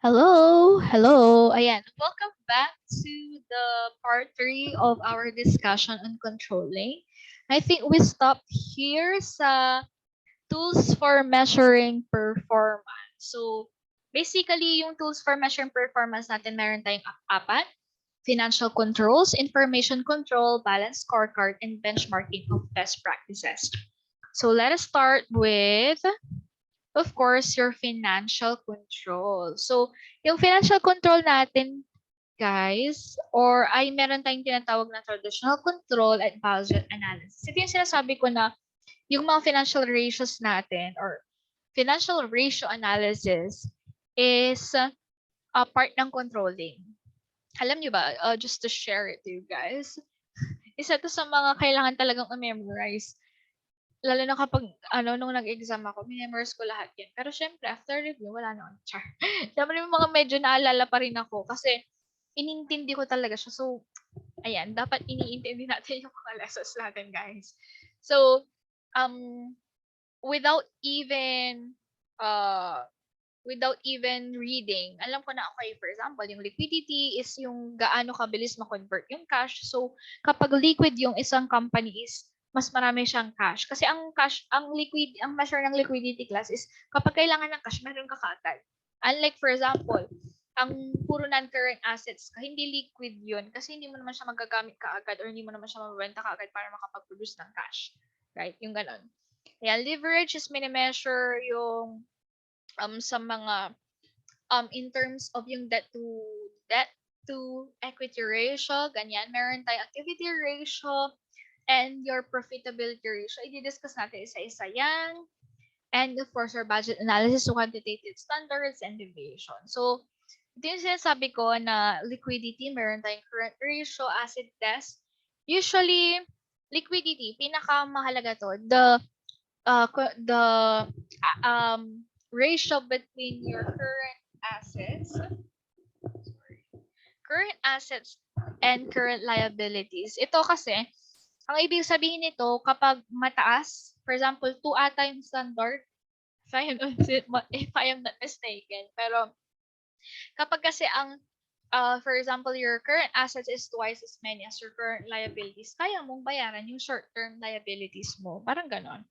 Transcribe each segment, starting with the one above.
Hello, hello. Ayan, welcome back to the part 3 of our discussion on controlling. I think we stopped here sa tools for measuring performance. So, basically, yung tools for measuring performance natin, meron tayong apat. Financial controls, information control, balance scorecard, and benchmarking of best practices. So, let us start with of course, your financial control. So, yung financial control natin, guys, or ay meron tayong tinatawag na traditional control at budget analysis. Ito yung sinasabi ko na yung mga financial ratios natin or financial ratio analysis is a part ng controlling. Alam niyo ba, just to share it to you guys, isa to sa mga kailangan talagang memorize. Lalo na kapag nung nag-exam ako, minemorize ko lahat 'yan. Pero siyempre after review wala na, char. Dami yung mga medyo naalala pa rin ako kasi inintindi ko talaga siya. So, ayan, dapat iniintindi natin yung mga lessons natin, guys. So, um, without even uh, without even reading, alam ko na, okay, for example, yung liquidity is yung gaano kabilis ma-convert yung cash. So, kapag liquid yung isang company is mas marami siyang cash. Kasi ang measure ng liquidity class is kapag kailangan ng cash, meron ka kaagad. Unlike, for example, ang puro non-current assets ka, hindi liquid yun kasi hindi mo naman siya magagamit kaagad or hindi mo naman siya mabibenta kaagad para makapag-produce ng cash. Right? Yung ganon. Ayan, leverage is mini-measure yung sa mga in terms of yung debt to equity ratio, ganyan. Meron tayong activity ratio and your profitability ratio. I-discuss natin isa-isa yan. And of course, your budget analysis, quantitative standards, and deviation. So, ito yung sinasabi ko na liquidity, meron tayong current ratio, asset test. Usually, liquidity, pinakamahalaga to, the ratio between your current assets and current liabilities. Ito kasi, ang ibig sabihin nito, kapag mataas, for example, 2 ata yung standard, if I am not mistaken. Pero, kapag kasi ang, for example, your current assets is twice as many as your current liabilities, kaya mong bayaran yung short-term liabilities mo. Parang ganon.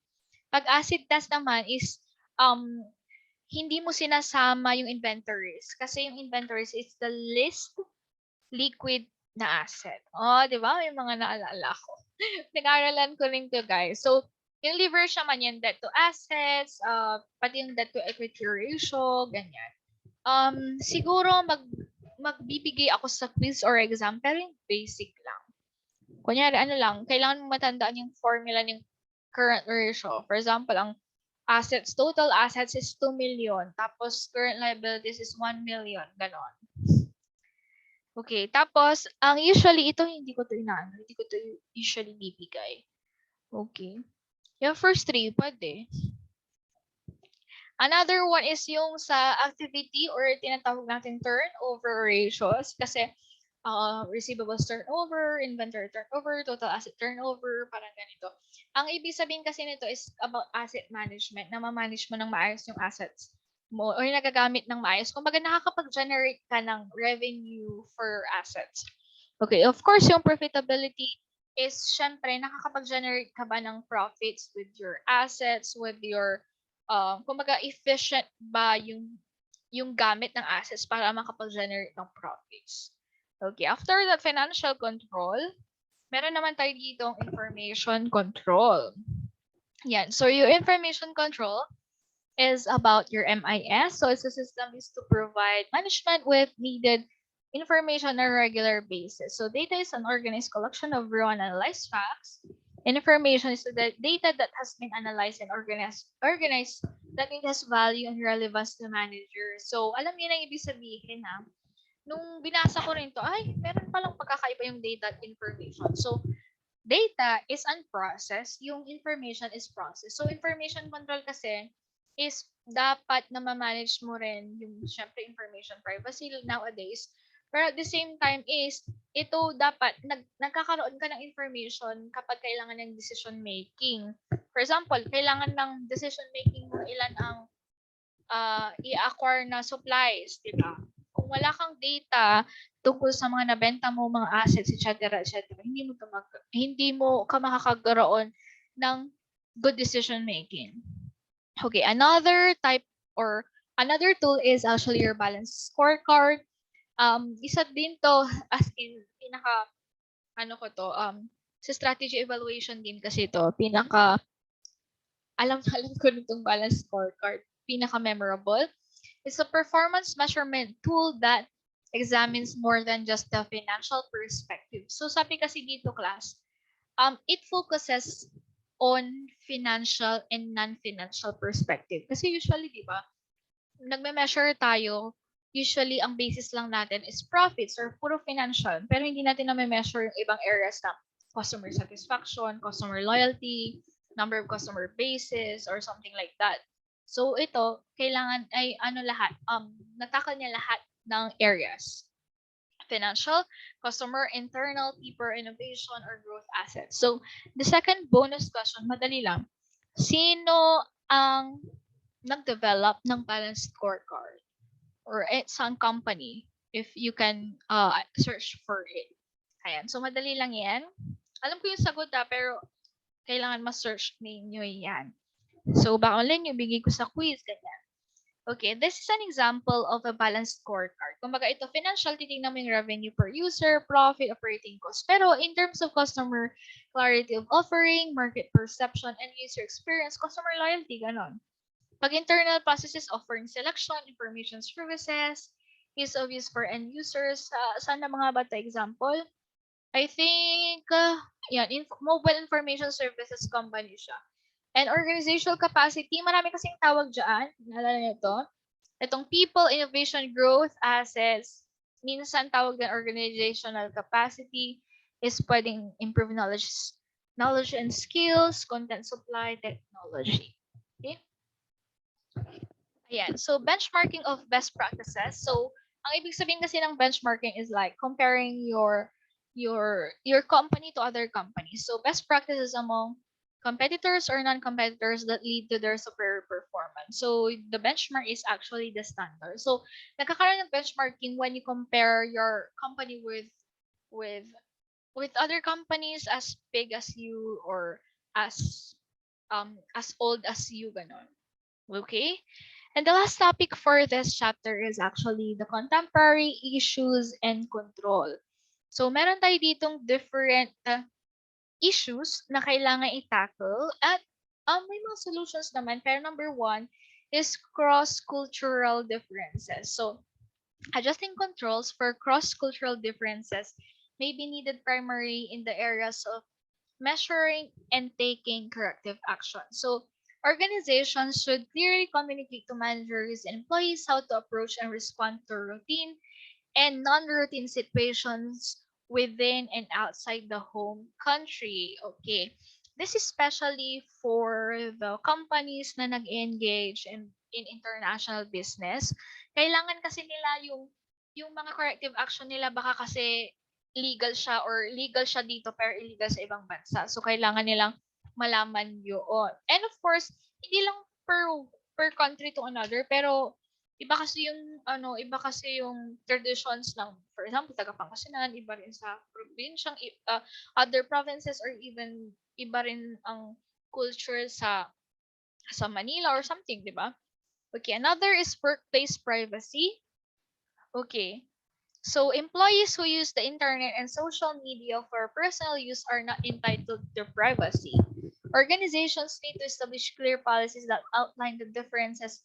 Pag acid test naman is, hindi mo sinasama yung inventories. Kasi yung inventories is the least liquid na asset. Oh, di ba? May mga naalala ko. Nag-aaralan ko rin to, guys. So, yung leverage naman yan, debt to assets, pati yung debt to equity ratio, ganyan. Siguro magbibigay ako sa quiz or exam, pero yung basic lang. Kunyari, kailangan mo matandaan yung formula ng current ratio. For example, ang total assets is 2 million, tapos current liabilities is 1 million, ganon. Okay, tapos, usually, ito hindi ko to usually bibigay. Okay. Yung first 3, pwede. Another one is yung sa activity or tinatawag natin turnover ratios kasi receivables turnover, inventory turnover, total asset turnover, parang ganito. Ang ibig sabihin kasi nito is about asset management, na ma-manage mo ng maayos yung assets mo or nagagamit ng maayos. Kumbaga nakakapag-generate ka ng revenue for assets. Okay, of course, yung profitability is syempre nakakapag-generate ka ba ng profits with your assets, with your kumbaga efficient ba yung gamit ng assets para makapag-generate ng profits. Okay, after the financial control, meron naman tayo ditong information control. Yan. So, your information control is about your MIS. So, it's a system is to provide management with needed information on a regular basis. So, data is an organized collection of raw and analyzed facts. Information is the data that has been analyzed and organized that it has value and relevance to managers. So, alam niyo na ibig sabihin na nung binasa ko rin to, ay, meron palang pagkakaiba yung data at information. So, data is unprocessed, yung information is processed. So, information control kasi is dapat na ma-manage mo rin yung, syempre, information privacy nowadays. Pero at the same time is, ito dapat, nagkakaroon ka ng information kapag kailangan ng decision making. For example, kailangan ng decision making mo ilan ang i-acquire na supplies, di ba? Kung wala kang data tungkol sa mga nabenta mo, mga assets, etc., etc., hindi mo ka makakagkaroon ng good decision making. Okay, another type or another tool is actually your balance scorecard. Isa din to as in pinaka ano ko to sa strategy evaluation din kasi to pinaka alam na alam ko nitong balance scorecard pinaka memorable. It's a performance measurement tool that examines more than just the financial perspective. So sabi kasi dito class, it focuses on financial and non-financial perspective. Kasi usually, di ba, nagme-measure tayo, usually ang basis lang natin is profits or puro financial. Pero hindi natin na-measure yung ibang areas na customer satisfaction, customer loyalty, number of customer bases, or something like that. So ito, kailangan ay ano lahat, natakal niya lahat ng areas. Financial, customer, internal, people, innovation, or growth assets. So, the second bonus question, madali lang. Sino ang nag-develop ng balanced scorecard? Or some company, if you can search for it. Ayan. So, madali lang yan. Alam ko yung sagot pero kailangan ma-search ninyo yan. So, baka online yung bigay ko sa quiz, ganyan. Okay, this is an example of a balanced scorecard. Kumbaga ito, financial, titignan mo yung revenue per user, profit, operating cost. Pero in terms of customer clarity of offering, market perception, and user experience, customer loyalty, ganon. Pag internal processes, offering selection, information services, ease of use for end users, saan na mga bata example? I think, mobile information services company siya. And organizational capacity, marami kasing tawag dyan. Naalala niyo ito? Itong people, innovation, growth, assets. Minsan tawag din organizational capacity is pwedeng improve knowledge and skills, content supply, technology. Okay? Ayan. So, benchmarking of best practices. So, ang ibig sabihin kasi ng benchmarking is like comparing your company to other companies. So, best practices among competitors or non-competitors that lead to their superior performance. So, the benchmark is actually the standard. So, nagkakaroon ng benchmarking when you compare your company with with other companies as big as you or as old as you ganon. Okay? And the last topic for this chapter is actually the contemporary issues and control. So, meron tayo ditong different issues na kailangan i-tackle at may mga solutions naman. Pero number one is cross-cultural differences. So, adjusting controls for cross-cultural differences may be needed primarily in the areas of measuring and taking corrective action. So, organizations should clearly communicate to managers and employees how to approach and respond to routine and non-routine situations within and outside the home country. Okay. This is especially for the companies na nag-engage in international business. Kailangan kasi nila yung mga corrective action nila baka kasi legal siya or legal siya dito pero illegal sa ibang bansa. So kailangan nilang malaman yun. And of course, hindi lang per country to another pero iba kasi yung traditions ng, for example, taga Pangasinan, iba rin sa probinsyang other provinces or even iba rin ang culture sa Manila or something, di ba? Okay, another is workplace privacy. Okay. So employees who use the internet and social media for personal use are not entitled to privacy. Organizations need to establish clear policies that outline the differences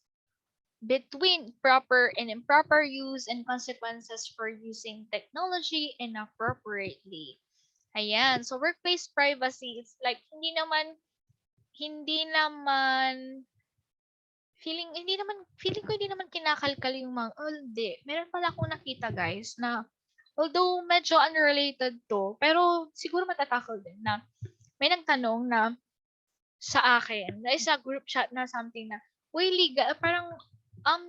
between proper and improper use and consequences for using technology inappropriately. Ayan. So, workplace privacy, it's like, feeling ko hindi naman kinakalkal yung mga, oh, hindi. Meron pala akong nakita, guys, na, although medyo unrelated to, pero siguro matatakol din na, may nagtanong na, sa akin, na isa group chat na something na, uy, legal, parang,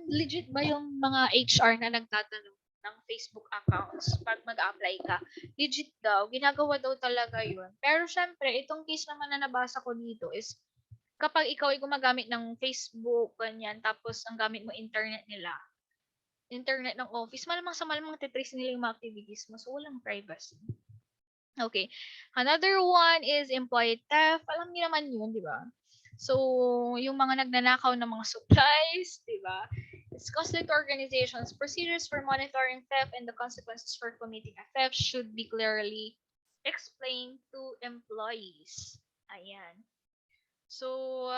legit ba yung mga HR na nagtatanong ng Facebook accounts pag mag-apply ka? Legit daw, ginagawa daw talaga yun. Pero syempre, itong case naman na nabasa ko dito is kapag ikaw ay gumagamit ng Facebook, ganyan, tapos ang gamit mo internet nila, internet ng office, malamang sa malamang titrace nila yung mga activities mo. So, walang privacy. Okay. Another one is employee theft. Alam niyo naman yun, di ba? So, yung mga nagnanakaw ng mga supplies, di ba? It's costly to organizations. Procedures for monitoring theft and the consequences for committing a theft should be clearly explained to employees. Ayan. So,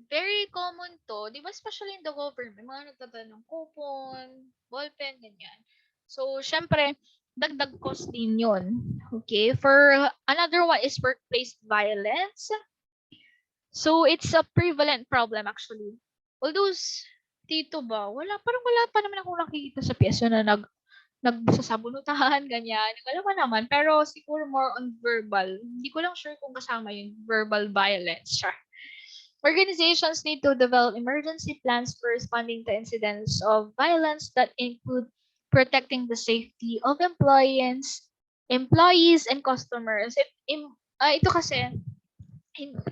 very common to, di ba, especially in the government, mga nagdadala ng coupon, ballpen, ganyan. So, syempre, dagdag cost din yun. Okay? For another one is workplace violence. So, it's a prevalent problem actually. Although, dito ba, parang wala pa naman ako nakikita sa piyesa na nagsasabunutahan, ganyan. Wala pa naman. Pero siguro more on verbal. Hindi ko lang sure kung kasama yung verbal violence. Siya. Organizations need to develop emergency plans for responding to incidents of violence that include protecting the safety of employees and customers. Ito kasi,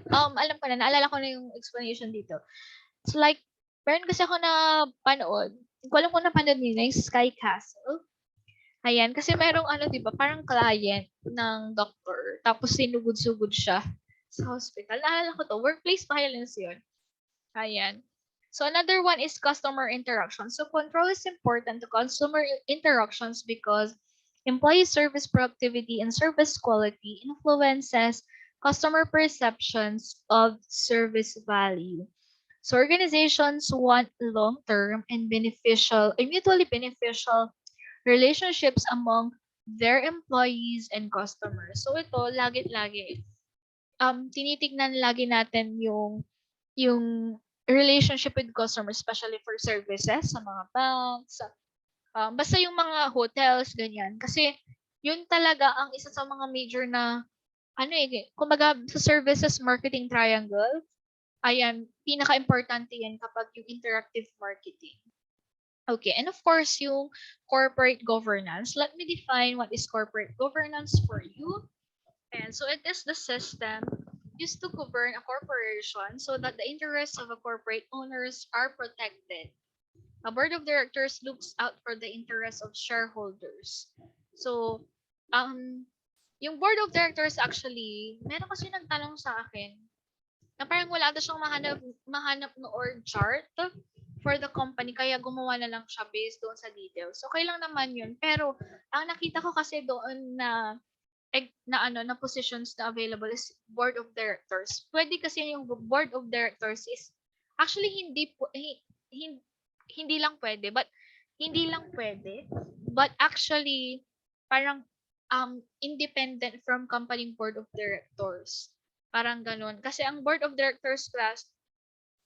alam ko na, naalala ko na yung explanation dito. It's like, meron kasi ako na panood. Hindi ko alam kung napanood niyo na yung Sky Castle. Ayan, kasi merong di ba, parang client ng doctor, tapos sinugod-sugod siya sa hospital. Naalala ko to, workplace violence yun. Ayan. So another one is customer interaction. So control is important to consumer interactions because employee service productivity and service quality influences customer perceptions of service value. So organizations want long-term and mutually beneficial relationships among their employees and customers. So ito, lagi-lagi, tinitignan lagi natin yung relationship with customers, especially for services sa mga banks, basta yung mga hotels, ganyan. Kasi yun talaga ang isa sa mga major na, kumbaga sa services marketing triangle, ayan, pinaka-importante yan kapag yung interactive marketing. Okay, and of course, yung corporate governance. Let me define what is corporate governance for you. And so it is the system used to govern a corporation so that the interests of a corporate owners are protected. A board of directors looks out for the interests of shareholders. So, yung board of directors actually, meron kasi nagtanong sa akin na parang wala daw siyang mahanap na org chart for the company, kaya gumawa na lang siya based doon sa details. Okay lang naman yun. Pero, ang nakita ko kasi doon na positions na available is board of directors. Pwede kasi yung board of directors is actually hindi lang pwede, but actually parang independent from company board of directors. Parang ganun. Kasi ang board of directors class,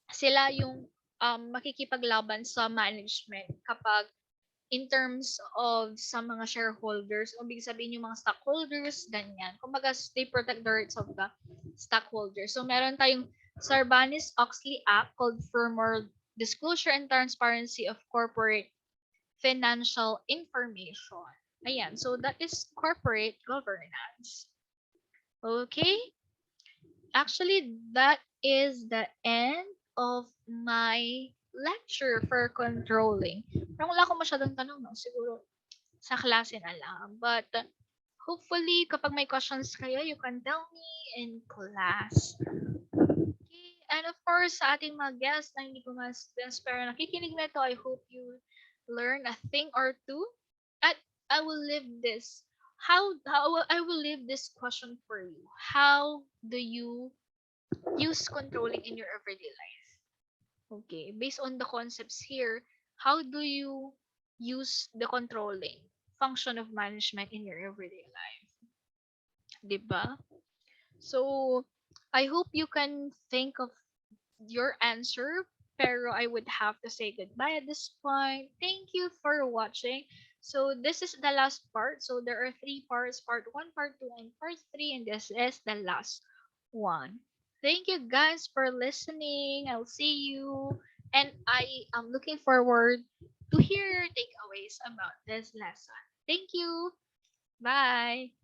sila yung makikipaglaban sa management kapag in terms of sa mga shareholders, o ibig sabihin yung mga stockholders, ganyan. Kumbaga, they protect the rights of the stockholders. So, meron tayong Sarbanes-Oxley Act called for more disclosure and transparency of corporate financial information. Ayan, so that is corporate governance. Okay? Actually, that is the end of my lecture for controlling. Parang wala akong masyadong tanong, no? Siguro sa klase na lang. But hopefully, kapag may questions kayo, you can tell me in class. Okay. And of course, sa ating mga guests na hindi ko mas pero nakikinig na ito, I hope you learn a thing or two. At I will leave this. I will leave this question for you. How do you use controlling in your everyday life? Okay, based on the concepts here, how do you use the controlling function of management in your everyday life? Diba? So, I hope you can think of your answer, pero I would have to say goodbye at this point. Thank you for watching. So, this is the last part. So, there are 3 parts, part 1, part 2, and part 3, and this is the last one. Thank you guys for listening. I'll see you. And I am looking forward to hear your takeaways about this lesson. Thank you. Bye.